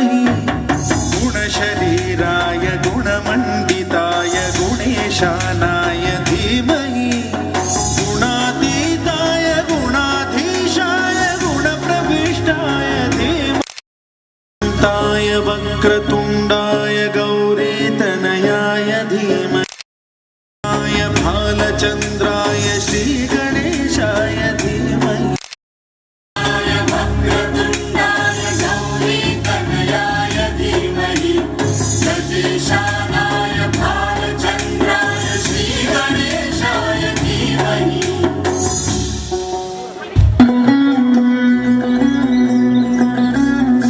धीमहि गुणशरीराय गुणमण्डिताय गुणेशानाय धीमहि गुणातीताय गुणाधीशाय गुणप्रविष्टाय धीमहि ताय वक्रतुण्डाय गौरीतनयाय धीमहि भालचन्द्राय श्रीगणेशाय धीमहि वक्रतुण्डाय गौरीतनयाय धीमहि गजेशानाय भालचन्द्राय श्रीगणेशाय धीमहि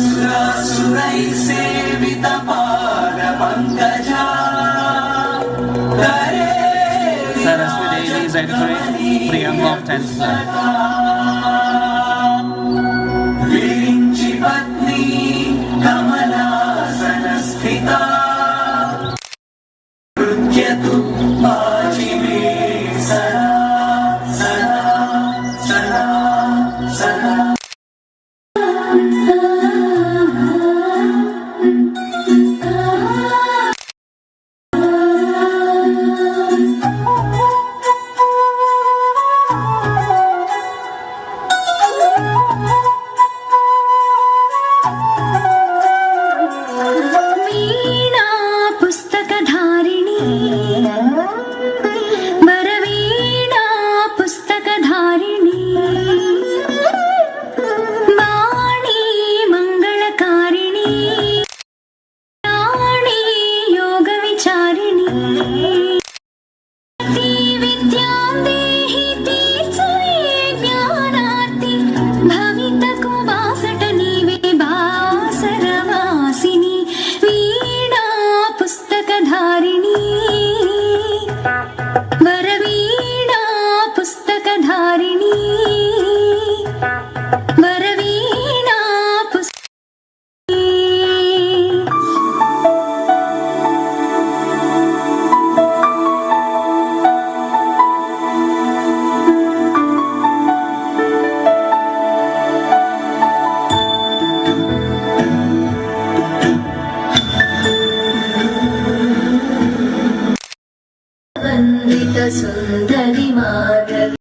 सुरासुरैः सेवितपादपङ्कजा Saraswati is editorial, Priyanka of 10th.